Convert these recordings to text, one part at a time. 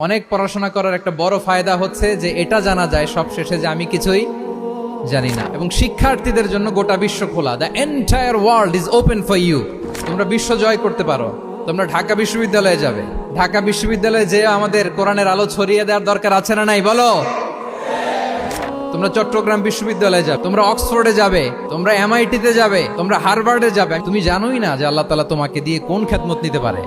অনেক পড়াশোনা করার একটা বড় ফায়দা হচ্ছে যে এটা জানা যায় সব শেষে যে আমি কিছুই জানি না। এবং শিক্ষার্থীদের জন্য গোটা বিশ্ব খোলা, the entire world is open for you. তোমরা বিশ্ব জয় করতে পারো। তোমরা ঢাকা বিশ্ববিদ্যালয়ে যাবে, ঢাকা বিশ্ববিদ্যালয়ে যে আমাদের কোরআনের আলো ছড়িয়ে দেওয়ার দরকার আছে না নাই বলো? তোমরা চট্টগ্রাম বিশ্ববিদ্যালয়ে যাবে, তোমরা অক্সফোর্ডে যাবে, তোমরা এমআইটিতে যাবে, তোমরা হার্ভার্ডে যাবে। তুমি জানোই না যে আল্লাহ তাআলা তোমাকে দিয়ে কোন খেদমত নিতে পারে।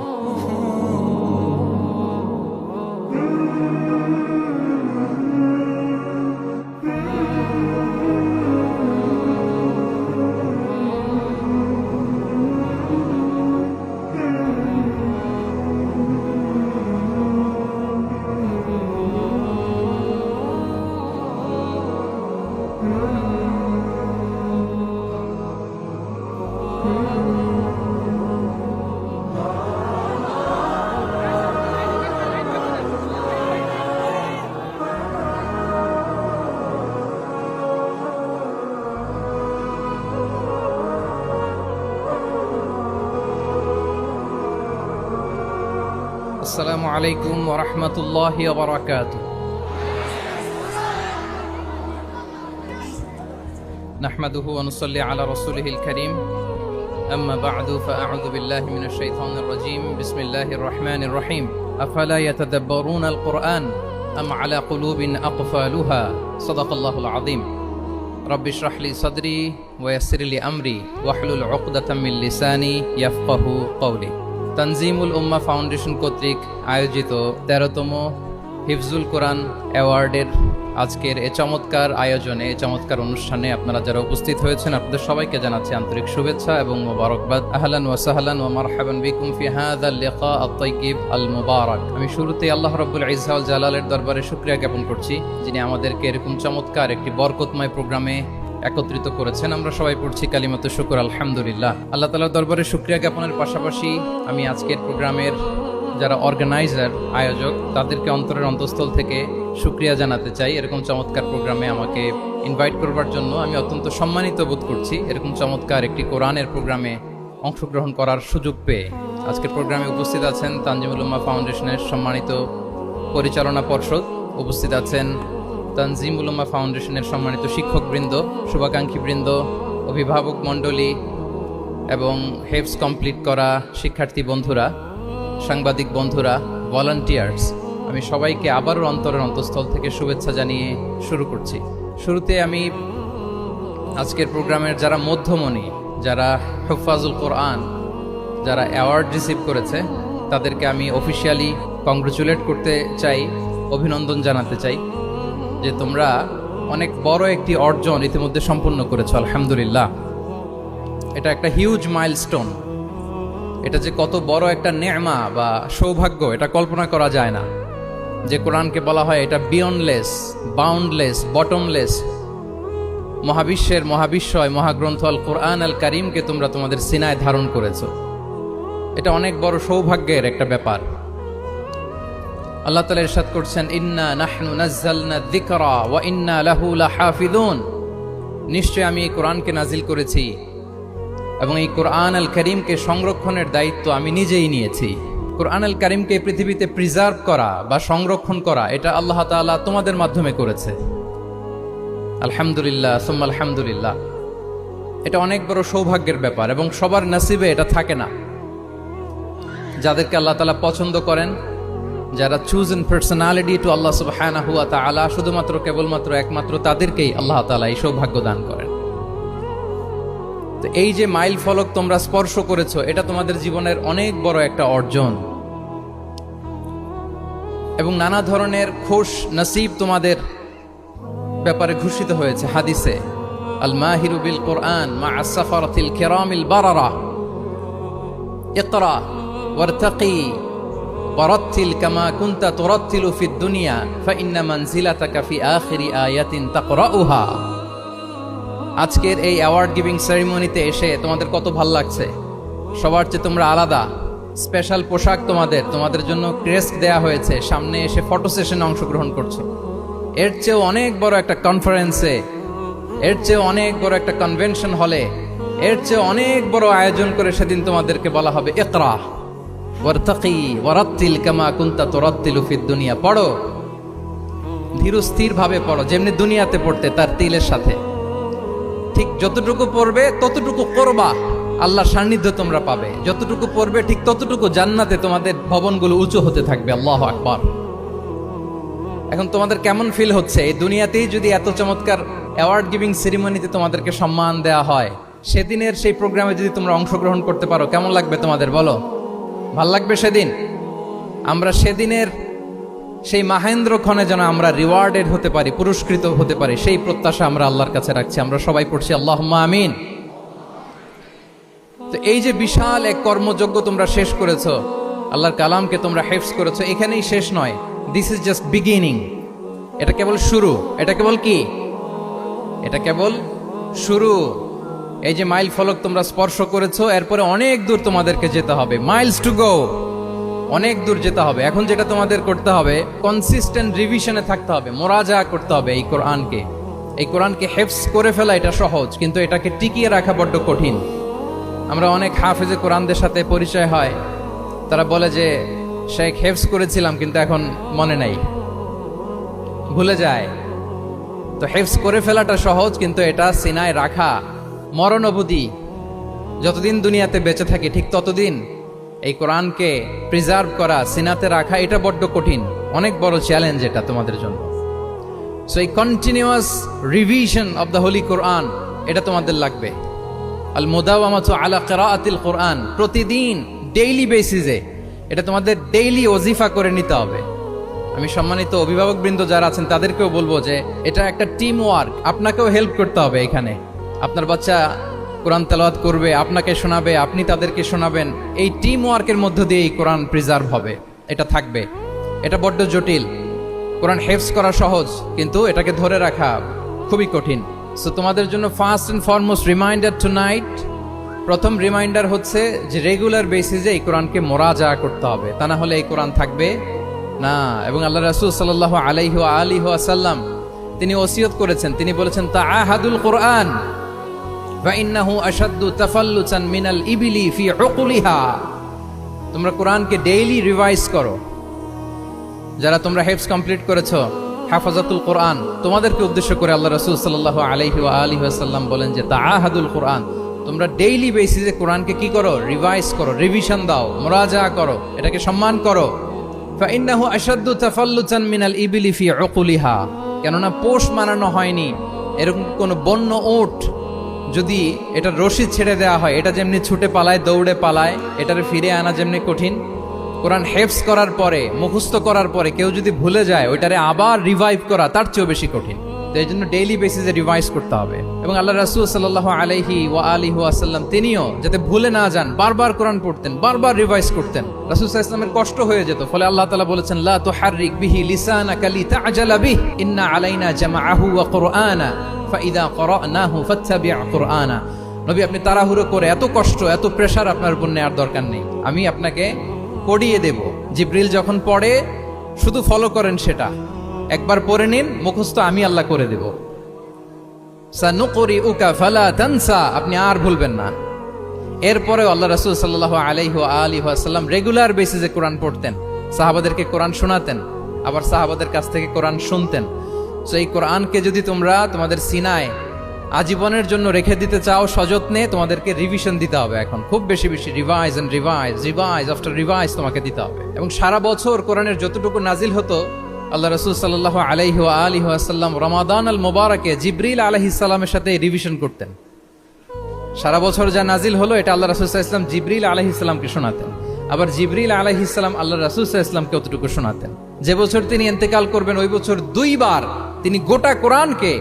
আসসালামু আলাইকুম ওয়া রাহমাতুল্লাহি ওয়া বারাকাতুহু। নাহমাদুহু ওয়া নুসাল্লি আলা রাসূলিহিল কারীম। আম্মা বা'দু ফাআউযু বিল্লাহি মিনাশ শাইতানির রাজীম। বিসমিল্লাহির রাহমানির রাহিম। আফালা ইয়াতাদাব্বারুনাল কুরআন আম আলা কুলুবিন আকফালুহা। সাদাকাল্লাহুল আযীম। রাব্বি ইশরাহ লি সাদরি ওয়া ইয়াসসির লি আমরি ওয়াহলুল উকদাতাম মিন লিসানি ইয়াফকাহু কওলি। তানজিমুল উম্মাহ ফাউন্ডেশন কর্তৃক আয়োজিত 13তম হিফজুল কোরআন অ্যাওয়ার্ডের আজকের এই চমৎকার আয়োজনে, এই চমৎকার অনুষ্ঠানে আপনারা যারা উপস্থিত হয়েছেন আপনাদের সবাইকে জানাচ্ছি আন্তরিক শুভেচ্ছা এবং মোবারকবাদ। আহলান ওয়া সাহলান ওয়া মারহাবান বিকুম ফি হাযাল লিকা আত-তাইয়িব আল মুবারাক। আমি শুরুতেই আল্লাহ রাব্বুল ইজ্জা ওয়াল জালালের দরবারে শুকরিয়া জ্ঞাপন করছি, যিনি আমাদেরকে এরকম চমৎকার একটি বরকতময় প্রোগ্রামে একত্রিত করেছেন। আমরা সবাই পড়ছি কালিমাতু শুকর আলহামদুলিল্লাহ। আল্লাহ তাআলার দরবারে শুকরিয়া জ্ঞাপনের পাশাপাশি আমি আজকের প্রোগ্রামের যারা অর্গানাইজার, আয়োজক, তাদেরকে অন্তরের অন্তঃস্থল থেকে শুকরিয়া জানাতে চাই। এরকম চমৎকার প্রোগ্রামে আমাকে ইনভাইট করবার জন্য আমি অত্যন্ত সম্মানিত বোধ করছি। এরকম চমৎকার একটি কোরআনের প্রোগ্রামে অংশগ্রহণ করার সুযোগ পেয়ে আজকের প্রোগ্রামে উপস্থিত আছেন তানজিমুল উম্মাহ ফাউন্ডেশনের সম্মানিত পরিচালনা পর্ষদ, উপস্থিত আছেন তানজিমুল উম্মাহ ফাউন্ডেশনের সম্মানিত শিক্ষকবৃন্দ, শুভাকাঙ্ক্ষীবৃন্দ, অভিভাবক মণ্ডলী এবং হেফজ কমপ্লিট করা শিক্ষার্থী বন্ধুরা, সাংবাদিক বন্ধুরা, ভলান্টিয়ার্স, আমি সবাইকে আবারও অন্তরের অন্তঃস্থল থেকে শুভেচ্ছা জানিয়ে শুরু করছি। শুরুতে আমি আজকের প্রোগ্রামের যারা মধ্যমণি, যারা হুফাজুল কোরআন, যারা অ্যাওয়ার্ড রিসিভ করেছে তাদেরকে আমি অফিসিয়ালি কংগ্রেচুলেট করতে চাই, অভিনন্দন জানাতে চাই যে তোমরা অনেক বড় একটি অর্জন ইতিমধ্যে সম্পন্ন করেছো, আলহামদুলিল্লাহ। এটা একটা হিউজ মাইলস্টোন। এটা যে কত বড় একটা নেয়মা বা সৌভাগ্য এটা কল্পনা করা যায় না। যে কোরআনকে বলা হয় এটা বিয়ন্ডলেস, বাউন্ডলেস, বটমলেস, মহাবিশ্বের মহাবিশ্বয় মহাগ্রন্থ আল কোরআন আল কারীমকে তোমরা তোমাদের সিনায় ধারণ করেছো। এটা অনেক বড় সৌভাগ্যের একটা ব্যাপার। আল্লাহ তাআলা ইরশাদ করছেন, ইন্না নাহনু নাযালনা যিকরা ওয়া ইন্না লাহু লাহাফিযুন। নিশ্চয় আমি এই কোরআনকে নাজিল করেছি এবং এই কোরআন আল কারীমকে সংরক্ষণের দায়িত্ব আমি নিজেই নিয়েছি। কোরআন আল কারীমকে পৃথিবীতে প্রিজার্ভ করা বা সংরক্ষণ করা এটা আল্লাহ তাআলা তোমাদের মাধ্যমে করেছে। আলহামদুলিল্লাহ সুম্মা আলহামদুলিল্লাহ। এটা অনেক বড় সৌভাগ্যের ব্যাপার এবং সবার নসিবে এটা থাকে না। যাদেরকে আল্লাহ তাআলা পছন্দ করেন, যারা চুজেন পার্সোনালিটি টু আল্লাহ সুবহানাহু ওয়া তাআলা, শুধুমাত্র কেবলমাত্র একমাত্র তাদেরকেই আল্লাহ তাআলা এই সৌভাগ্য দান করেন। তো এই যে মাইল ফলক তোমরা স্পর্শ করেছো, এটা তোমাদের জীবনের অনেক বড় একটা অর্জন এবং নানা ধরনের খুশ নসিব তোমাদের ব্যাপারে ঘোষিত হয়েছে হাদিসে। আল মাহিরু বিল কোরআন মা আস-সাফারাতিল কিরামিল বারারা ইকরা ওয়ারতাকি ওয়ারাত্তিল কামা কুনতা তুরাত্তিলু ফিদ দুনিয়া ফাইন্না মানজিলাতাকা ফি আখিরি আয়াতিন তাকরাউহা। আজকের এই অ্যাওয়ার্ড গিভিং সেরিমনিতে এসে তোমাদের কত ভালো লাগছে। সবার চেয়ে তোমরা আলাদা, স্পেশাল পোশাক তোমাদের জন্য ক্রেস্ট দেয়া হয়েছে, সামনে এসে ফটো সেশনে অংশগ্রহণ করছো। এর চেয়েও অনেক বড় একটা কনফারেন্সে, এর চেয়ে অনেক বড় একটা কনভেনশন হলে, এর চেয়ে অনেক বড় আয়োজন করে সেদিন তোমাদেরকে বলা হবে ইকরা, ওয়ারতাকি ওয়ারাত্তিল কামা কুনতা তুরাত্তিলু ফিদ দুনিয়া, পড়ো ধীর স্থির ভাবে পড়ো, যেমনি দুনিয়াতে পড়তে তার তিলের সাথে। ঠিক যতটুকু পড়বে ততটুকু করবা, আল্লাহর সান্নিধ্য তোমরা পাবে। যতটুকু পড়বে ঠিক ততটুকু জান্নাতে তোমাদের ভবনগুলো উঁচু হতে থাকবে। আল্লাহু আকবার। এখন তোমাদের কেমন ফিল হচ্ছে এই দুনিয়াতেই যদি এত চমৎকার অ্যাওয়ার্ড গিভিং সেরিমনিতে তোমাদেরকে সম্মান দেওয়া হয়, সেদিনের সেই প্রোগ্রামে যদি তোমরা অংশগ্রহণ করতে পারো, কেমন লাগবে তোমাদের বলো? ভাল লাগবে সেদিন? আমরা সেদিনের সেই মাহেন্দ্র ক্ষণে যেন আমরা রিওয়ার্ডেড হতে পারি, পুরস্কৃত হতে পারি, সেই প্রত্যাশা আমরা আল্লাহর কাছে রাখছি। আমরা সবাই পড়ছি আল্লাহুম্মা আমিন। তো এই যে বিশাল এক কর্মযজ্ঞ তোমরা শেষ করেছো, আল্লাহর কালামকে তোমরা হেফজ করেছো, এখানেই শেষ নয়। This is just beginning. এটা কেবল শুরু। এটা কেবল কি? এটা কেবল শুরু। এই যে মাইল ফলক তোমরা স্পর্শ করেছো, এরপরে অনেক দূর তোমাদেরকে যেতে হবে। মাইলস টু গো, অনেক দূর যেতে হবে। এখন যেটা তোমাদের করতে হবে, কনসিস্টেন্ট রিভিশনে থাকতে হবে, মোরাজা করতে হবে এই কোরআনকে। এই কোরআনকে হেফজ করে ফেলা এটা সহজ, কিন্তু এটাকে টিকিয়ে রাখা বড্ড কঠিন। আমরা অনেক হাফেজে কোরআনদের সাথে পরিচয় হয়, তারা বলে যে শেখ হেফজ করেছিলাম কিন্তু এখন মনে নাই, ভুলে যায়। তো হেফজ করে ফেলাটা সহজ, কিন্তু এটা সিনায় রাখা মরণ অবধি, যতদিন দুনিয়াতে বেঁচে থাকি ঠিক ততদিন এই কোরআনকে প্রিজার্ভ করা, সিনাতে রাখা, এটা বড্ড কঠিন, অনেক বড় চ্যালেঞ্জ এটা তোমাদের জন্য। সো এই continuous revision of the holy Quran, এটা তোমাদের লাগবে। আল মুদাওয়ামাতু আলা কিরাআতিল কোরআন, প্রতিদিন ডেইলি বেসিসে এটা তোমাদের ডেইলি ওজিফা করে নিতে হবে। আমি সম্মানিত অভিভাবকবৃন্দ যারা আছেন তাদেরকেও বলবো যে এটা একটা টিম ওয়ার্ক, আপনাকেও হেল্প করতে হবে এখানে। আপনার বাচ্চা কোরআন তেলাওয়াত করবে, আপনাকে শোনাবে, আপনি তাদেরকে শোনাবেন। এই টিম ওয়ার্কের মধ্য দিয়ে এই কোরআন প্রিজার্ভ হবে, এটা থাকবে। এটা বড্ড জটিল। কোরআন হেফজ করা সহজ, কিন্তু এটাকে ধরে রাখা খুবই কঠিন। সো তোমাদের জন্য first and foremost reminder tonight, প্রথম রিমাইন্ডার হচ্ছে যে রেগুলার বেসিসে এই কোরআনকে মোরাজা করতে হবে, তা না হলে এই কোরআন থাকবে না। এবং আল্লাহ রাসূল সাল্লাল্লাহু আলাইহি ওয়া আলিহি ওয়াসাল্লাম তিনি ওসিয়ত করেছেন, তিনি বলেছেন তাআহাদুল কোরআন ওয়া ইন্নাহু আশাদ্দু তাফাল্লুতান মিনাল ইবিলি ফি উকুলিহা। তোমরা কোরআনকে ডেইলি রিভাইজ করো। যারা তোমরা হেফজ কমপ্লিট করেছো, হাফাজাতুল কোরআন, তোমাদেরকে উদ্দেশ্য করে আল্লাহ রাসূল সাল্লাল্লাহু আলাইহি ওয়া আলিহি ওয়াসাল্লাম বলেন যে তাআহাদুল কোরআন, তোমরা ডেইলি বেসিসে কোরআনকে কি করো? রিভাইজ করো, রিভিশন দাও, মুরাজা করো, এটাকে সম্মান করো। ফাইন্নাহু আশাদ্দু তাফাল্লুতান মিনাল ইবিলি ফি উকুলিহা, কেননা পোষ মানানো হয়নি এরকম কোন বন্য উট যদি এটা রশি ছেড়ে দেওয়া হয়, এটা যেমনি ছুটে পালায়, দৌড়ে পালায়, এটারে ফিরে আনা যেমনি কঠিন, কোরআন হেফজ করার পরে, মুখস্থ করার পরে কেউ যদি ভুলে যায়, ওইটারে আবার রিভাইভ করা তার চেয়েও বেশি কঠিন। তো এই জন্য ডেইলি বেসিসে রিভাইজ করতে হবে। এবং আল্লাহ রাসূল সাল্লাল্লাহু আলাইহি ওয়া আলিহি ওয়াসাল্লাম তিনিও যাতে ভুলে না যান, বারবার কোরআন পড়তেন, বারবার রিভাইজ করতেন। রাসূল সাল্লাল্লাহু আলাইহি ওয়াসাল্লামের কষ্ট হয়ে যেত, ফলে আল্লাহ তাআলা বলেছেন লা তুহাররিক বিহি লিসানাকা লিতা'জালা বিহি ইন্না আলাইনা জামাআহু ওয়া কুরআনা ফাইদা ক্বরানাহু ফাত্তাবি' কুরআনা। নবী, আপনি তাড়াহুড়ো করে, এত কষ্ট, এত প্রেসার আপনার উপর নেওয়ার দরকার নেই, আমি আপনাকে পড়িয়ে দেব। জিবরিল যখন পড়ে শুধু ফলো করেন, সেটা একবার পড়ে নিন, মুখস্থ আমি আল্লাহ করে দেব। সানুকরিউকা ফালা তানসা, আপনি আর ভুলবেন না। এরপরে আল্লাহ রাসূল সাল্লাল্লাহু আলাইহি ওয়া আলিহি ওয়াসাল্লাম রেগুলার বেসিসে কোরআন পড়তেন, সাহাবাদেরকে কোরআন শোনাতেন, আবার সাহাবাদের কাছ থেকে কোরআন শুনতেন। সো এই কোরআনকে যদি তোমরা তোমাদের সিনায় আজীবনের জন্য রেখে দিতে চাও সযত্নে, তোমাদেরকে রিভিশন দিতে হবে। এখন খুব বেশি বেশি revise and revise, revise after revise তোমাকে দিতে হবে। এবং সারা বছর কোরআনের যতটুকু নাজিল হতো, আল্লাহ রাসূল সাল্লাল্লাহু আলাইহি ওয়া আলিহি ওয়াসাল্লাম রমাদান আল মুবারাকে জিবরিল আলাইহিস সালামের সাথে রিভিশন করতেন। সারা বছর যা নাজিল হলো, এটা আল্লাহ রাসূল সাল্লাল্লাহু আলাইহি ওয়াসাল্লাম জিবরিল আলাইহিস সালামকে শোনাতেন, আবার জিবরিল আলাইহিস সালাম আল্লাহ রাসূল সাল্লাল্লাহু আলাইহি ওয়াসাল্লামকে অতটুকু শোনাতেন। যে বছর তিনি ইন্তেকাল করবেন, ওই বছর দুইবার তিনি গোটা কোরআনকে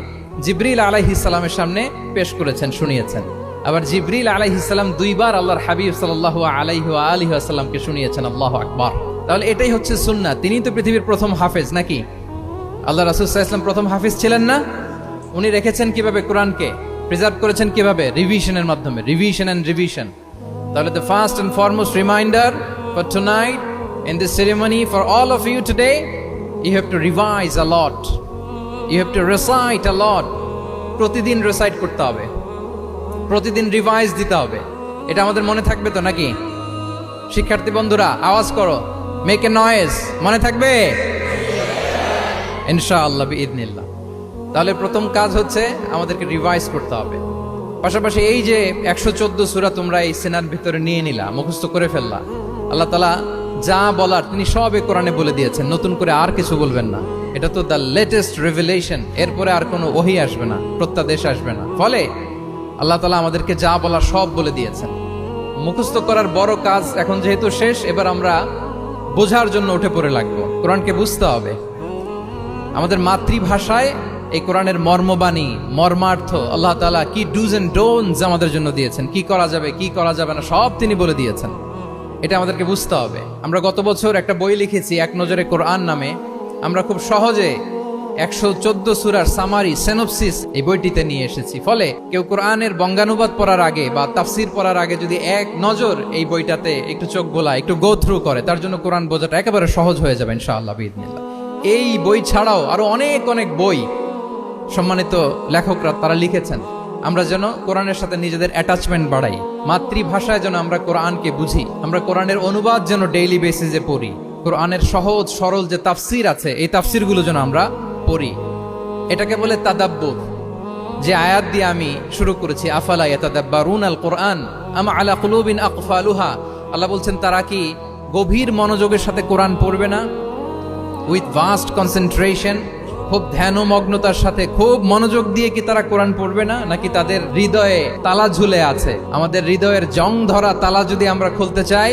জিবরিল আলাইহিস সালামের সামনে পেশ করেছেন, শুনিয়েছেন। আবার জিবরিল আলাইহিস সালাম দুইবার আল্লাহর হাবিব সাল্লাল্লাহু আলাইহি ওয়া আলিহি ওয়াসাল্লামকে শুনিয়েছেন। আল্লাহু আকবার। তাহলে এটাই হচ্ছে সুন্নাহ। তিনি তো পৃথিবীর প্রথম হাফেজ নাকি? আল্লাহ রাসূল সাল্লাল্লাহু আলাইহি ওয়াসাল্লাম প্রথম হাফেজ ছিলেন না? উনি রেখেছেন কিভাবে কোরআনকে? প্রিজার্ভ করেছেন কিভাবে? রিভিশনের মাধ্যমে, রিভিশন এন্ড রিভিশন। তাহলে the first and foremost reminder for tonight in this ceremony for all of you today, you have to revise a lot, you have to recite a lot. প্রতিদিন recite করতে হবে, প্রতিদিন revise দিতে হবে। এটা আমাদের মনে থাকবে তো নাকি? শিক্ষার্থী বন্ধুরা আওয়াজ করো, মেক এ নয়েজ। মনে থাকবে ইনশাআল্লাহ বিইذনিল্লাহ। তাহলে প্রথম কাজ হচ্ছে আমাদেরকে রিভাইজ করতে হবে। পাশাপাশি এই যে 114 সূরা তোমরা এই সিনার ভিতরে নিয়ে নিলা, মুখস্থ করে ফেললা, আল্লাহ তাআলা যা বলার তিনি সব এই কোরআনে বলে দিয়েছেন, নতুন করে আর কিছু বলবেন না। এটা তো দ্য লেটেস্ট রিভিলেশন, এরপরে আর কোনো ওহী আসবে না, প্রত্যাদেশ আসবে না। ফলে আল্লাহ তাআলা আমাদেরকে যা বলার সব বলে দিয়েছেন। মুখস্থ করার বড় কাজ এখন যেহেতু শেষ, এবার আমরা বোঝার জন্য উঠে পড়ে লাগবো। কোরআনকে বুঝতে হবে আমাদের মাতৃভাষায়। এই কোরআনের মর্মবাণী, মর্মার্থ, আল্লাহ তাআলা কি ডুজ এন্ড ডোন্টস আমাদের জন্য দিয়েছেন, কি করা যাবে কি করা যাবে না সব তিনি বলে দিয়েছেন। এটা আমাদেরকে বুঝতে হবে। আমরা গত বছর একটা বই লিখেছি এক নজরে কোরআন নামে। আমরা খুব সহজে 114 সূরার সামারি, সিনপসিস এই বইটিতে নিয়ে এসেছি। ফলে কেউ কোরআনের বঙ্গানুবাদ পড়ার আগে বা তাফসির পড়ার আগে যদি এক নজর এই বইটাতে একটু চোখ বোলা, একটু গো থ্রু করে, তার জন্য কোরআন বোঝাটা একেবারে সহজ হয়ে যাবে ইনশাআল্লাহ বিইذনিল্লাহ। এই বই ছাড়াও আরো অনেক অনেক বই সম্মানিত লেখকরা তারা লিখেছেন। আমরা যেন কোরআনের সাথে নিজেদের অ্যাটাচমেন্ট বাড়াই, মাতৃভাষায় যেন আমরা কোরআনকে বুঝি, আমরা কোরআনের অনুবাদ যেন ডেইলি বেসিসে পড়ি, কোরআনের সহজ সরল যে তাফসির আছে এই তাফসিরগুলো যেন আমরা পড়ি। এটাকে বলে তাদাব্বুর। যে আয়াত দিয়ে আমি শুরু করেছি, আফালা ইয়াতাদাব্বারুনাল কোরআন আম আলা কুলুবিন আকফালুহা, আল্লাহ বলছেন তারা কি গভীর মনোযোগের সাথে কোরআন পড়বে না, উইথ ভাস্ট কনসেন্ট্রেশন, খুব ধ্যানমগ্নতার সাথে খুব মনোযোগ দিয়ে কি তারা কোরআন পড়বে না, নাকি তাদের হৃদয়ে তালা ঝুলে আছে? আমাদের হৃদয়ের জং ধরা তালা যদি আমরা খুলতে চাই,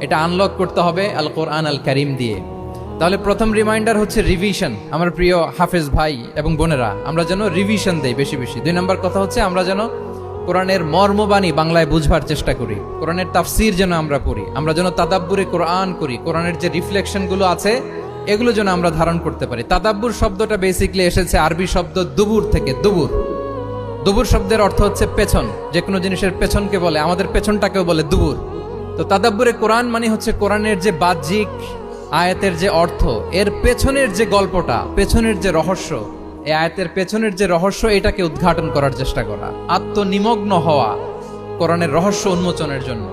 এটা আনলক করতে হবে আল কোরআন আল কারীম দিয়ে। তাহলে প্রথম রিমাইন্ডার হচ্ছে রিভিশন। আমার প্রিয় হাফেজ ভাই এবং বোনেরা, আমরা যেন রিভিশন দেই বেশি বেশি। 2 নম্বর কথা হচ্ছে আমরা যেন কোরআনের মর্মবাণী বাংলায় বুঝবার চেষ্টা করি, কোরআনের তাফসির যেন আমরা পড়ি, আমরা যেন তাদাব্বুরে কোরআন করি, কোরআনের যে রিফ্লেকশনগুলো আছে এগুলো যেন আমরা ধারণ করতে পারি। তাদাব্বুর শব্দটা বেসিক্যালি এসেছে আরবি শব্দ দুবুর থেকে। দুবুর, দুবুর শব্দের অর্থ হচ্ছে পেছন। যে কোনো জিনিসের পেছনকে বলে, আমাদের পেছনটাকেও বলে দুবুর। তো তাদাব্বুরে কোরআন মানে হচ্ছে কোরআনের যে বাহ্যিক আয়াতের যে অর্থ, এর পেছনের যে গল্পটা, পেছনের যে রহস্য, এই আয়াতের পেছনের যে রহস্য, এটাকে উদ্ঘাটন করার চেষ্টা করা, আত্মনিমগ্ন হওয়া, কোরআনের রহস্য উন্মোচনের জন্য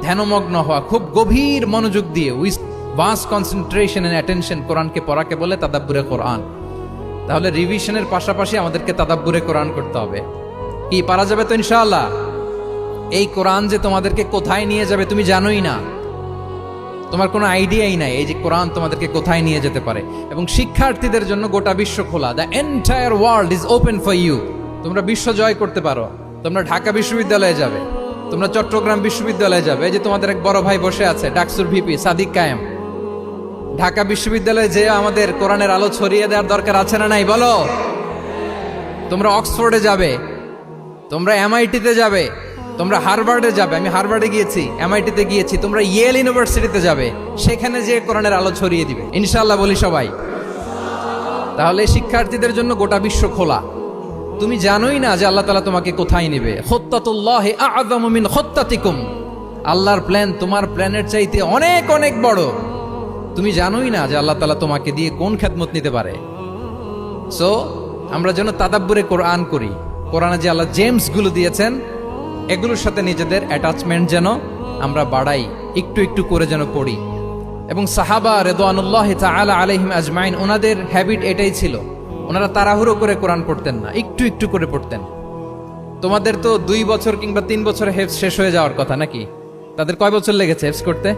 ধ্যানমগ্ন হওয়া, খুব গভীর মনোযোগ দিয়ে with vast concentration and attention কোরআনকে পড়াকে বলে তাদাব্বুরে কোরআন। তাহলে রিভিশনের পাশাপাশি আমাদেরকে তাদাব্বুরে কোরআন করতে হবে। কি পারা যাবে তো ইনশাআল্লাহ? এই কোরআন যে তোমাদেরকে কোথায় নিয়ে যাবে তুমি জানোই না, তোমার কোনো আইডিয়াই নাই এই যে কোরআন তোমাদেরকে কোথায় নিয়ে যেতে পারে। এবং শিক্ষার্থীদের জন্য গোটা বিশ্ব খোলা, the entire world is open for you. তোমরা বিশ্ব জয় করতে পারো। তোমরা ঢাকা বিশ্ববিদ্যালয়ে যাবে, তোমরা চট্টগ্রাম বিশ্ববিদ্যালয়ে যাবে। এই যে তোমাদের এক বড় ভাই বসে আছে, ডাকসুর ভিপি সাদিক কায়েম। ঢাকা বিশ্ববিদ্যালয়ে যে আমাদের কোরআনের আলো ছড়িয়ে দেওয়ার দরকার আছে না নাই বলো? তোমরা অক্সফোর্ডে যাবে, তোমরা এমআইটিতে যাবে, তোমরা হার্ভার্ডে যাবে। আমি হার্ভার্ডে গিয়েছি, এমআইটিতে গিয়েছি। তোমরা ইয়েল ইউনিভার্সিটিতে যাবে, সেখানে যে কোরআনের আলো ছড়িয়ে দিবে ইনশাআল্লাহ বলি সবাই। তাহলে শিক্ষার্থীদের জন্য গোটা বিশ্ব খোলা। তুমি জানোই না যে আল্লাহ তাআলা তোমাকে কোথায় নেবে। খুত্তাতুল্লাহি আ'যামু মিন খুত্তাতিকুম, আল্লাহর প্ল্যান তোমার প্ল্যানের চাইতে অনেক অনেক বড়। তুমি জানোই না যে আল্লাহ তাআলা তোমাকে দিয়ে কোন খেদমত নিতে পারে। সো আমরা যেন তাদাব্বুরে কোরআন করি, কোরআনে যে আল্লাহ জেমস গুলো দিয়েছেন এগুলোর সাথে নিজেদের অ্যাটাচমেন্ট যেন আমরা বাড়াই, একটু একটু করে যেন পড়ি। এবং সাহাবা রিদওয়ানুল্লাহি তাআলা আলাইহিম আজমাইন, ওনাদের হ্যাবিট এটাই ছিল, ওনারা তাড়াহুড়ো করে কোরআন পড়তেন না, একটু একটু করে পড়তেন। তোমাদের তো 2 বছর কিংবা 3 বছরে হেফজ শেষ হয়ে যাওয়ার কথা নাকি? তাদের কয় বছর লেগেছে হেফজ করতে?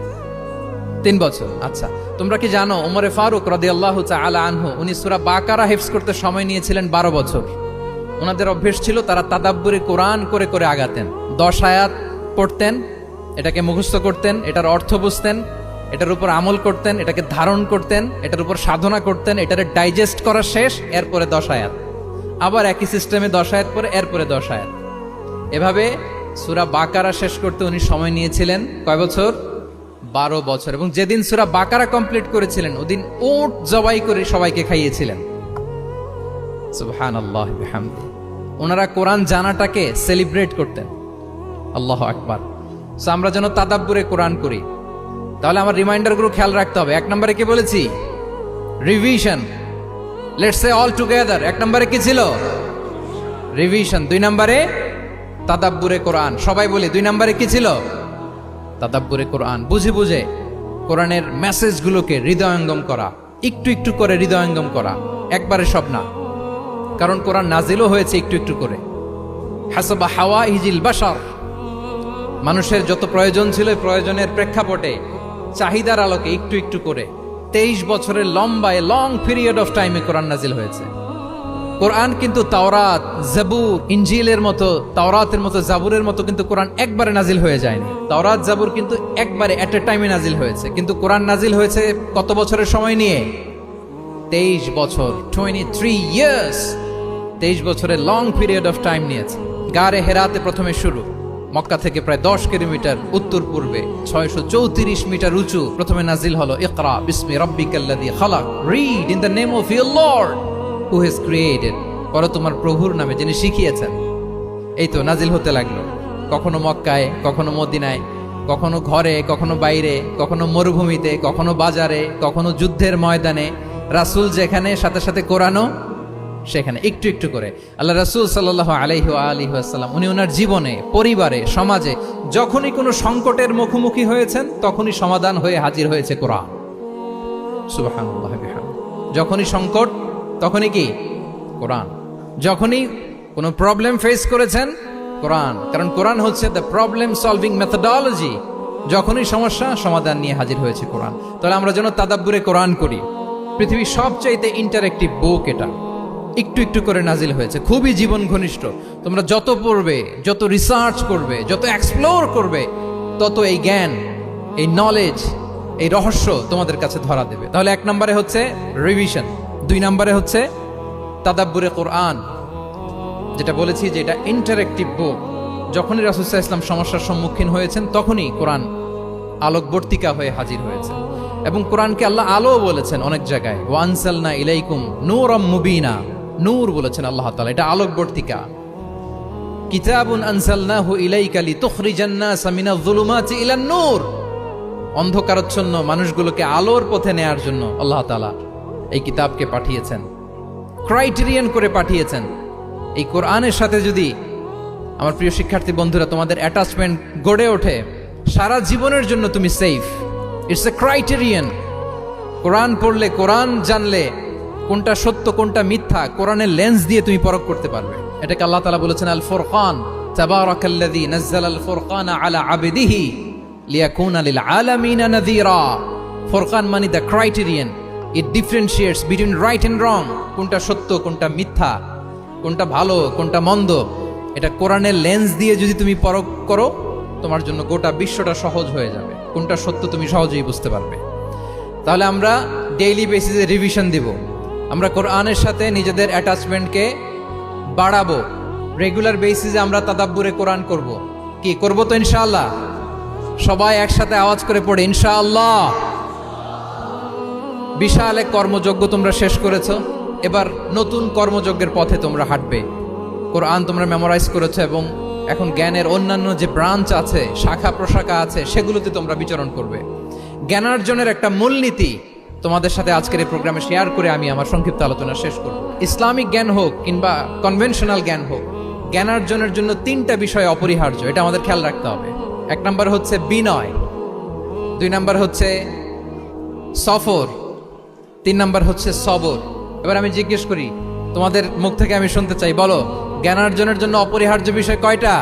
3 বছর। আচ্ছা, তোমরা কি জানো ওমরে ফারুক রাদিয়াল্লাহু তাআলা আনহু উনি সূরা বাকারা হেফজ করতে সময় নিয়েছিলেন 12 বছর। ওনাদের অভ্যেস ছিল তারা তাদাব্বুরে কোরআন করে করে আগাতেন। 10 আয়াত পড়তেন, এটাকে মুখস্থ করতেন, এটার অর্থ বুঝতেন, এটার উপর আমল করতেন, এটাকে ধারণ করতেন, এটার উপর সাধনা করতেন, এটারে ডাইজেস্ট করা শেষ, এরপরে 10 আয়াত, আবার একই সিস্টেমে 10 আয়াত পরে এরপরে 10 আয়াত। এভাবে সূরা বাকারা শেষ করতে উনি সময় নিয়েছিলেন কয় বছর? 12 বছর। এবং যেদিন সূরা বাকারা কমপ্লিট করেছিলেন ওদিন উট জবাই করে সবাইকে খাইয়েছিলেন। সুবহানাল্লাহ বিহামদি। ওনারা কোরআন জানাটাকে সেলিব্রেট করতেন। আল্লাহু আকবার। সো আমরা যেন তাদাব্বুরে কোরআন করি। তাহলে আমার রিমাইন্ডারগুলো খেয়াল রাখতে হবে। 1 নম্বরে কি বলেছি? Revision. Let's say all together. 1 নম্বরে কি ছিল? রিভিশন। 2 নম্বরে তাদাব্বুরে কোরআন। সবাই বলি 2 নম্বরে কি ছিল? তাদাব্বুরে কোরআন, বুঝে বুঝে কোরআনের মেসেজগুলোকে হৃদয়ঙ্গম করা, একটু একটু করে হৃদয়ঙ্গম করা, একবারে সব না। কারণ কোরআন নাজিলও হয়েছে একটু একটু করে। হাসাবা হাওয়াইজিল বাশার, মানুষের যত প্রয়োজন ছিল প্রয়োজনের প্রেক্ষাপটে চাহিদার আলোকে একটু একটু করে 23 বছরের লং পিরিয়ড অফ টাইমে কোরআন নাজিল হয়েছে। কোরআন কিন্তু তাওরাত, জাবুর, ইনজিলের মতো, তাওরাতের মতো, জাবুরের মতো কিন্তু কোরআন একবারে নাজিল হয়ে যায়নি। তাওরাত, জাবুর কিন্তু একবারে এট এ টাইমে নাজিল হয়েছে, কিন্তু কোরআন নাজিল হয়েছে কত বছরের সময় নিয়ে? 23 বছর, 23 ইয়ার্স। 23 বছরের লং পিরিয়ড অফ টাইম নিয়েছে। গারে হেরাতে প্রথমে শুরু, মক্কা থেকে প্রায় 10 কিলোমিটার উত্তর পূর্বে 634 মিটার উঁচু প্রথমে নাজিল হলো ইকরা বিসমি রাব্বিকাল্লাযী খালাক, read in the name of your lord who has created, পড়ো তোমার প্রভুর নামে যিনি শিখিয়েছেন। এই তো নাজিল হতে লাগলো, কখনো মক্কায়, কখনো মদিনায়, কখনো ঘরে, কখনো বাইরে, কখনো মরুভূমিতে, কখনো বাজারে, কখনো যুদ্ধের ময়দানে। রাসূল যেখানে, সাথে সাথে কোরআনও সেখানে, একটু একটু করে। আল্লাহ রাসূল সাল্লাল্লাহু আলাইহি ওয়া আলিহি ওয়াসাল্লাম উনি ওনার জীবনে, পরিবারে, সমাজে যখনই কোনো সংকটের মুখোমুখি হয়েছেন তখনই সমাধান হয়ে হাজির হয়েছে কোরআন। সুবহানাল্লাহ বিহামদিহি। যখনই সংকট তখনই কি? কোরআন। যখনই কোনো প্রবলেম ফেস করেছেন, কোরআন। কারণ কোরআন হচ্ছে দ্য প্রবলেম সলভিং মেথডোলজি। যখনই সমস্যা, সমাধান নিয়ে হাজির হয়েছে কোরআন। তাহলে আমরা যেন তাদাব্বুরে কোরআন করি। পৃথিবীর সবচাইতে ইন্টারেক্টিভ বুক এটা, একটু একটু করে নাজিল হয়েছে, খুবই জীবন ঘনিষ্ঠ। তোমরা যত পড়বে, যত রিসার্চ করবে, যত এক্সপ্লোর করবে, তত এই জ্ঞান, এই নলেজ, এই রহস্য তোমাদের কাছে ধরা দেবে। তাহলে 1 নম্বরে হচ্ছে রিভিশন, 2 নম্বরে হচ্ছে তাদাব্বুরে কোরআন, যেটা বলেছি যে এটা ইন্টারেক্টিভ বুক। যখনই রাসূল সাল্লাল্লাহু আলাইহি ওয়াসাল্লাম সমস্যার সম্মুখীন হয়েছেন তখনই কোরআন আলোকবর্তিকা হয়ে হাজির হয়েছে। এবং কোরআনকে আল্লাহ আলো বলেছেন অনেক জায়গায়, ওয়া আনসালনা ইলাইকুম নূরাম মুবিনা, নূর বলেছেন আল্লাহ তাআলা, এটা আলোকবর্তিকা। কিতাবুন আনসালনাহু ইলাইকা লিতুখরিজান নাসা মিনাজ যুলুমাতি ইলান নূর, অন্ধকারাচ্ছন্ন মানুষগুলোকে আলোর পথে নেয়ার জন্য আল্লাহ তাআলা এই কিতাবকে পাঠিয়েছেন, ক্রাইটেরিয়ান করে পাঠিয়েছেন। এই কোরআনের সাথে যদি আমার প্রিয় শিক্ষার্থী বন্ধুরা তোমাদের অ্যাটাচমেন্ট গড়ে ওঠে, সারা জীবনের জন্য তুমি safe. It's a criterion. Quran পড়লে, কোরআন জানলে কোনটা সত্য কোনটা মিথ্যা কোরআনের লেন্স দিয়ে তুমি পরখ করতে পারবে। এটাকে আল্লাহ তাআলা বলেছেন আল ফুরকান, তাবারাকাল্লাযী নাযালাল ফুরকানা আলা আবদিহি লিয়াকুনা লিল আলামিনা নাযীরা। ফুরকান মানে the criterion, it differentiates between right and wrong. কোনটা সত্য কোনটা মিথ্যা, কোনটা ভালো কোনটা মন্দ, এটা কোরআনের লেন্স দিয়ে যদি তুমি পরখ করো, তোমার জন্য গোটা বিশ্বটা সহজ হয়ে যাবে। কোনটা সত্য তুমি সহজেই বুঝতে পারবে। তাহলে আমরা ডেইলি বেসিসে রিভিশন দিব, আমরা কোরআনের সাথে নিজেদের অ্যাটাচমেন্টকে বাড়াবো। রেগুলার বেসিসে আমরা তাদাব্বুরে কোরআন করব। কি করব? তো ইনশাআল্লাহ সবাই একসাথে আওয়াজ করে পড়ে ইনশাআল্লাহ। বিশাল এক কর্মযজ্ঞ তোমরা শেষ করেছো, এবার নতুন কর্মযজ্ঞের পথে তোমরা হাঁটবে। কোরআন তোমরা মেমোরাইজ করেছো এবং এখন জ্ঞানের অন্যান্য যে ব্রাঞ্চ আছে, শাখা প্রশাখা আছে, সেগুলোতে তোমরা বিচরণ করবে। জ্ঞানার্জনের একটা মূলনীতি তোমাদের সাথে আজকের এই প্রোগ্রামে শেয়ার করে আমি আমার সংক্ষিপ্ত আলোচনা শেষ করব। ইসলামিক জ্ঞান হোক কিংবা কনভেনশনাল জ্ঞান হোক, জ্ঞানার্জনের জন্য 3টা বিষয় অপরিহার্য, এটা আমাদের খেয়াল রাখতে হবে। 1 নম্বর হচ্ছে বিনয়, 2 নম্বর হচ্ছে সফর, 3 নম্বর হচ্ছে সবর। এবার আমি জিজ্ঞেস করি, তোমাদের মুখ থেকে আমি শুনতে চাই, বলো জ্ঞানার্জনের জন্য অপরিহার্য বিষয় কয়টা?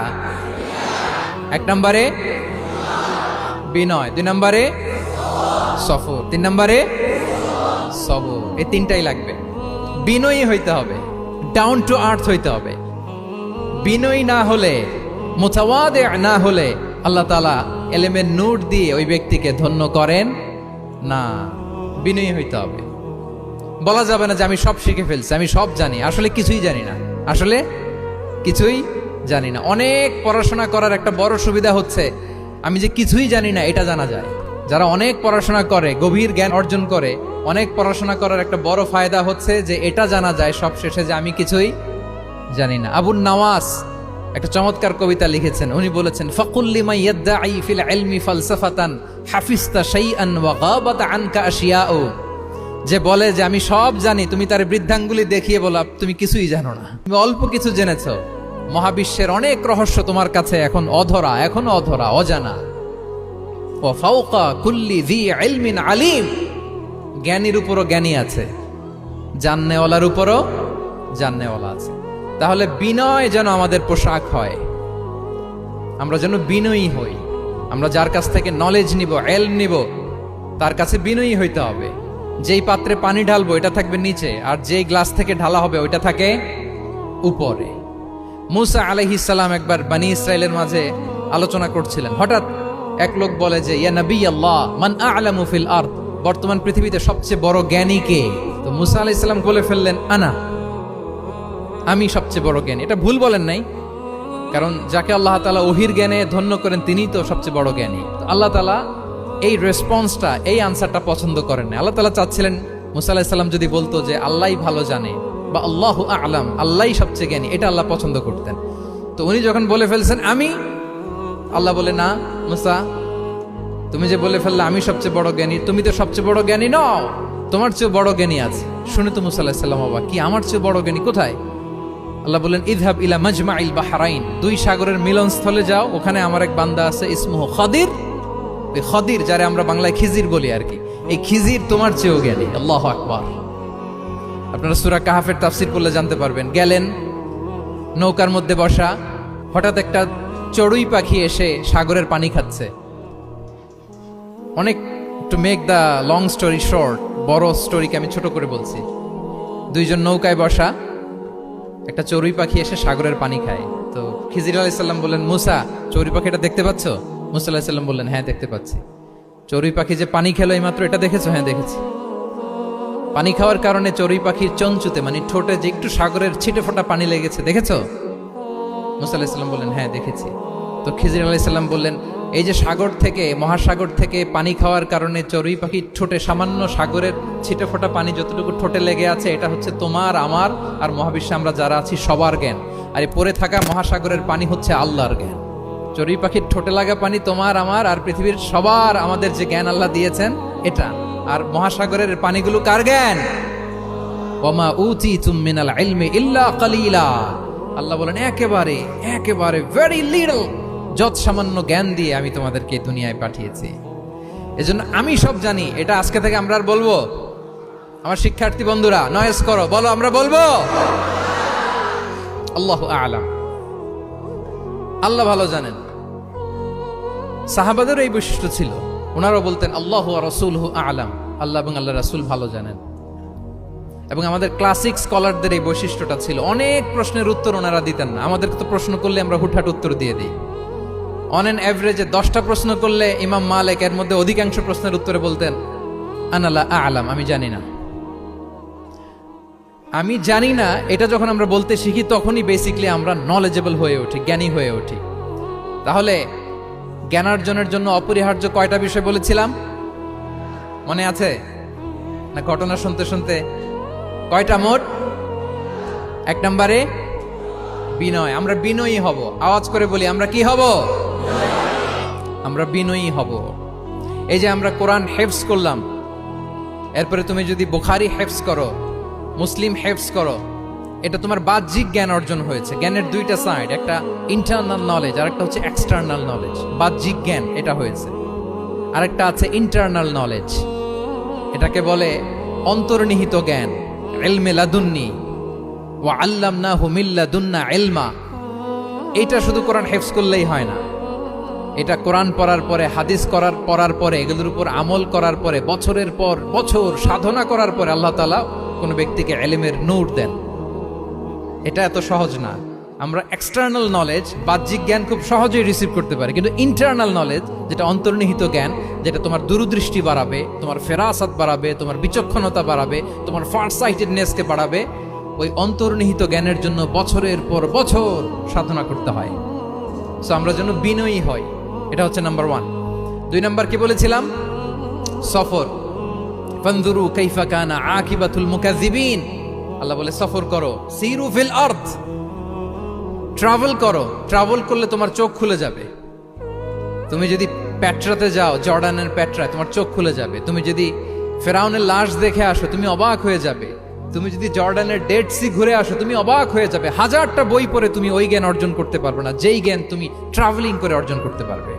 1 নম্বরে বিনয়, 2 নম্বরে সফর, 3 নম্বরে সবর। এই 3টাই লাগবে। বিনয়ী হইতে হবে, ডাউন টু আর্থ হইতে হবে। বিনয়ী না হলে, মুতাওয়াদি না হলে আল্লাহ তাআলা এলেমের নূর দিয়ে ওই ব্যক্তিকে ধন্য করেন না। বিনয়ী হইতে হবে। বলা যাবে না যে আমি সব শিখে ফেলছি, আমি সব জানি, আসলে কিছুই জানি না, আসলে কিছুই জানি না। অনেক পড়াশোনা করার একটা বড় সুবিধা হচ্ছে আমি যে কিছুই জানি না এটা জানা যায়। যারা অনেক পড়াশোনা করে, গভীর জ্ঞান অর্জন করে, অনেক পড়াশোনা করার একটা বড় ফায়দা হচ্ছে যে এটা জানা যায় সব শেষে যে আমি কিছুই জানি না। আবুন নওয়াস একটা চমৎকার কবিতা লিখেছেন। উনি বলেছেন, ফাকুল লিমান ইয়াদঈ ফিল ইলমি ফালসাফাতান হাফিজতা শাইআন ওয়া গাবাত আনকা আশিয়াউ। যে বলে যে আমি সব জানি, তুমি তার বৃদ্ধাঙ্গুলি দেখিয়ে বলা তুমি কিছুই জানো না, তুমি অল্প কিছু জেনেছো। মহাবিশ্বের অনেক রহস্য তোমার কাছে এখন অধরা, এখনো অধরা, অজানা। ওয়া ফাওকা কুল্লি যী ইলমিন আলিম, জ্ঞানীর উপরও জ্ঞানী আছে, জাননেওয়ালার উপরও জাননেওয়ালা আছে। তাহলে বিনয় যেন আমাদের পোশাক হয়, আমরা যেন বিনয়ী হই। আমরা যার কাছ থেকে নলেজ নিব, ইলম নিব, তার কাছে বিনয়ী হইতে হবে। যেই পাত্রে পানি ঢালবো এটা থাকবে নিচে, আর যেই গ্লাস থেকে ঢালা হবে ওইটা থাকে উপরে। মুসা আলাইহিস সালাম একবার বনি ইসরাইলের মাঝে আলোচনা করছিলেন। হঠাৎ এক লোক বলে যে, ইয়া নবী আল্লাহ, মান আ'লামু ফিল আরদ, বর্তমান পৃথিবীতে সবচেয়ে বড় জ্ঞানী কে? তো মুসা আলাইহিস সালাম বলে ফেললেন, আনা, আমি সবচেয়ে বড় জ্ঞানী। এটা ভুল বলেন নাই, কারণ যাকে আল্লাহ তাআলা ওহির জ্ঞানে ধন্য করেন তিনিই তো সবচেয়ে বড় জ্ঞানী। আল্লাহ তাআলা এই রেসপন্সটা, এই আনসারটা পছন্দ করেন না। আল্লাহ তাআলা চাচ্ছিলেন মুসা আলাইহিস সালাম যদি বলতো যে আল্লাহই ভালো জানে বা আল্লাহু আ'লাম, আল্লাহই সবচেয়ে জ্ঞানী, এটা আল্লাহ পছন্দ করতেন। তো উনি যখন বলে ফেলছেন আমি, আল্লাহ বলে, না মুসা, তুমি যে বলে ফেললে আমি সবচেয়ে বড় জ্ঞানী, তুমি তো সবচেয়ে বড় জ্ঞানী নও, তোমার চেয়ে বড় জ্ঞানী আছে। শুনে তো মুসা আলাইহিস সালাম অবাক, কি আমার চেয়ে বড় জ্ঞানী কোথায়? আল্লাহ বললেন, ইযহাব ইলা মাজমাইল বাহরাইন, দুই সাগরের মিলনস্থলে যাও, ওখানে আমার এক বান্দা আছে ইসমুহু খাদির। এই খাদির, যারে আমরা বাংলায় খিজির বলি আর কি, এই খিজির তোমার চেয়েও জ্ঞানী। আল্লাহু আকবার। আপনারা সূরা কাহাফের তাফসীর পড়লে জানতে পারবেন। গেলেন, নৌকার মধ্যে বসা, হঠাৎ একটা চড়ুই পাখি এসে সাগরের পানি খাচ্ছে। অনেক, to make the long story short, বড় স্টোরিকে আমি ছোট করে বলছি। দুইজন নৌকায় বসা, একটা চড়ুই পাখি এসে সাগরের পানি খায়। তো খিজির আলাইহিস সালাম বললেন, মুসা, চড়ুই পাখিটা দেখতে পাচ্ছ? মুসা আলাইহিস সালাম বললেন, হ্যাঁ দেখতে পাচ্ছি। চড়ুই পাখি যে পানি খেলো এইমাত্র, এটা দেখেছো? হ্যাঁ দেখেছি। পানি খাওয়ার কারণে চড়ুই পাখির চঞ্চুতে, মানে ঠোঁটে যে একটু সাগরের ছিটে ফোটা পানি লেগেছে, দেখেছো? মুসা আলাইহিস সালাম বললেন, হ্যাঁ দেখেছি। তো খিজির আলাইহিস সালাম বললেন, এই যে সাগর থেকে, মহাসাগর থেকে পানি খাওয়ার কারণে চড়ুই পাখির ঠোঁটে সামান্য সাগরের ছিটে ফোটা পানি যতটুকু ঠোঁটে লেগে আছে, এটা হচ্ছে তোমার, আমার আর মহাবিশ্বে আমরা যারা আছি সবার জ্ঞান। আর এই পড়ে থাকা মহাসাগরের পানি হচ্ছে আল্লাহর জ্ঞান। চড়ুই পাখির ঠোঁটে লাগা পানি তোমার, আমার আর পৃথিবীর সবার, আমাদের যে জ্ঞান আল্লাহ দিয়েছেন এটা। আর মহাসাগরের পানিগুলো কার জ্ঞান? ওমা উতিতুম মিনাল ইলমি ইল্লা কালিলা। আল্লাহ বলেন, একেবারে একেবারে ভেরি লিটল, যত সামান্য জ্ঞান দিয়ে আমি তোমাদেরকে দুনিয়ায় পাঠিয়েছি। এজন্য আমি সব জানি, এটা আজকে থেকে আমরা আর বলবো। আমার শিক্ষার্থী বন্ধুরা নয়েজ করো, বলো আমরা বলবো আল্লাহু আ'লাম, আল্লাহ ভালো জানেন। সাহাবাদের এই বৈশিষ্ট্য ছিল, ওনারাও বলতেন আল্লাহু ওয়া রাসূলুহু আ'লাম, আল্লাহ এবং আল্লাহর রাসূল ভালো জানেন। এবং আমাদের ক্লাসিক স্কলারদের এই বৈশিষ্ট্যটা ছিল, অনেক প্রশ্নের উত্তর ওনারা দিতেন না। আমাদেরকে তো প্রশ্ন করলে আমরা হুটহাট উত্তর দিয়ে দিই। অন এন অ্যাভারেজে 10টা প্রশ্ন করলে ইমাম মালিক এর মধ্যে অধিকাংশ প্রশ্নের উত্তরে বলতেন আনা লা আ'লাম, আমি জানি না। আমি জানি না এটা যখন আমরা বলতে শিখি, তখনই বেসিক্যালি আমরা নলেজেবল হয়ে উঠি, জ্ঞানী হয়ে উঠি। তাহলে জ্ঞানার্জনের জন্য অপরিহার্য কয়টা বিষয় বলেছিলাম, মনে আছে না? ঘটনা শুনতে শুনতে কয়টা মোট? 1 নম্বরে বিনয়। আমরা বিনয়ী হব। আওয়াজ করে বলি, আমরা কি হব? আমরা বিনয়ী হব। এই যে আমরা কোরআন হেফজ করলাম, এরপরে তুমি যদি বুখারী হেফজ করো, মুসলিম হেফজ করো, এটা তোমার বাহ্যিক জ্ঞান অর্জন হয়েছে। জ্ঞানের দুইটা সাইড, একটা ইন্টারনাল নলেজ আর একটা হচ্ছে এক্সটার্নাল নলেজ। বাহ্যিক জ্ঞান এটা হয়েছে, আরেকটা আছে ইন্টারনাল নলেজ, এটাকে বলে অন্তর্নিহিত জ্ঞান। ইলমে লাদুন্নি ওয়া আল্লামনাহু মিন লাদুন্না ইলমা। এটা শুধু কোরআন হেফজ করলেই হয় না, এটা কোরআন পড়ার পরে, হাদিস পড়ার পরে, এগুলোর উপর আমল করার পরে, বছরের পর বছর সাধনা করার পরে আল্লাহ তাআলা কোনো ব্যক্তিকে ইলমের নূর দেন। এটা এত সহজ না। আমরা এক্সটার্নাল নলেজ, বাহ্যিক জ্ঞান খুব সহজেই রিসিভ করতে পারি, কিন্তু ইন্টারনাল নলেজ, যেটা অন্তর্নিহিত জ্ঞান, যেটা তোমার দূরদৃষ্টি বাড়াবে, তোমার ফেরাসাত বাড়াবে, তোমার বিচক্ষণতা বাড়াবে, তোমার ফারসাইটেডনেসকে বাড়াবে, ওই অন্তর্নিহিত জ্ঞানের জন্য বছরের পর বছর সাধনা করতে হয়। সো আমরা যেন বিনয়ী হই, এটা হচ্ছে নাম্বার 1। 2 নাম্বার কি বলেছিলাম? সফর। ফানজুরু কাইফা কানা আকিবাতুল মুকাজ্জিবিন। আল্লাহ বলে সফর করো, সিরু ফিল আরদ, ট্রাভেল করো। ট্রাভেল করলে তোমার চোখ খুলে যাবে। তুমি যদি পেট্রাতে যাও, জর্ডানের পেট্রায়, তোমার চোখ খুলে যাবে। তুমি যদি ফেরাউনের লাশ দেখে আসো, তুমি অবাক হয়ে যাবে। তুমি যদি জর্ডানের ডেড সি ঘুরে আসো, তুমি অবাক হয়ে যাবে। 1000টা বই পড়ে তুমি ওই জ্ঞান অর্জন করতে পারবে না, যেই জ্ঞান তুমি ট্রাভেলিং করে অর্জন করতে পারবে।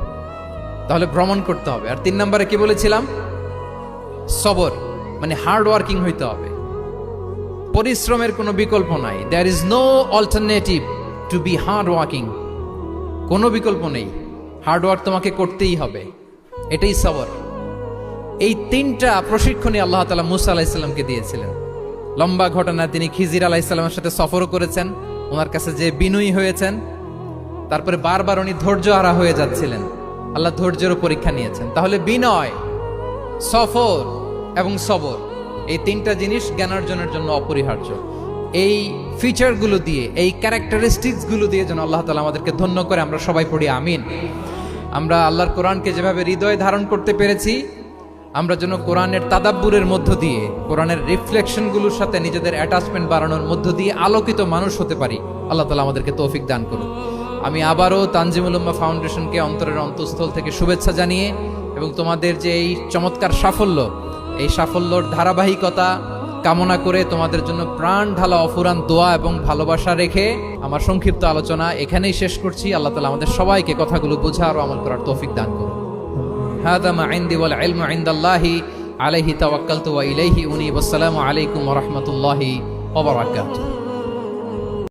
তাহলে ভ্রমণ করতে হবে। আর 3 নম্বরে কি বলেছিলাম? সবর, মানে হার্ড ওয়ার্কিং হইতে হবে। পরিশ্রমের কোনো বিকল্প নাই। There is no alternative to be hard working. কোনো বিকল্প নেই, হার্ড ওয়ার্ক তোমাকে করতেই হবে, এটাই সবর। এই 3টা প্রশিক্ষণই আল্লাহ তাআলা মুসা আলাইহিস সালামকে দিয়েছিলেন। লম্বা ঘটনা, তিনি খিজির আলাইহিস সালামের সাথে সফরও করেছেন, ওনার কাছে যে বিনয়ী হয়েছেন, তারপরে বারবার উনি ধৈর্যহারা হয়ে যাচ্ছিলেন, আল্লাহ ধৈর্যেরও পরীক্ষা নিয়েছেন। তাহলে বিনয়, সফর এবং সবর, এই 3টা জিনিস জ্ঞান অর্জনের জন্য অপরিহার্য। এই ফিচারগুলো দিয়ে, এই ক্যারেক্টারিস্টিক্সগুলো দিয়ে যেন আল্লাহ তাআলা আমাদেরকে ধন্য করে। আমরা সবাই পড়ি আমিন। আমরা আল্লাহর কোরআনকে যেভাবে হৃদয়ে ধারণ করতে পেরেছি, আমরা যেন কোরআনের তাদাব্বুরের মধ্য দিয়ে, কোরআনের রিফ্লেকশনগুলোর সাথে নিজেদের অ্যাটাচমেন্ট বাড়ানোর মধ্য দিয়ে আলোকিত মানুষ হতে পারি। আল্লাহ তাআলা আমাদেরকে তৌফিক দান করুন। আমি আবারও তানজিমুল উম্মাহ ফাউন্ডেশনকে অন্তরের অন্তঃস্থল থেকে শুভেচ্ছা জানিয়ে, এবং তোমাদের যে এই চমৎকার সাফল্য, এই সাফল্যর ধারাবাহিকতা কামনা করে তোমাদের জন্য প্রাণ ঢালা অফুরান দোয়া এবং ভালোবাসা রেখে আমার সংক্ষিপ্ত আলোচনা এখানেই শেষ করছি। আল্লাহ তাআলা আমাদের সবাইকে কথাগুলো বোঝার ও আমল করার তৌফিক দান করুন। হাদা মা ইনদি ওয়াল ইলমু ইনদাল্লাহি আলাইহি তাওয়াক্কালতু ওয়া ইলাইহি উনীব। আসসালামু আলাইকুম ওয়া রাহমাতুল্লাহি ওয়া বারাকাতুহু।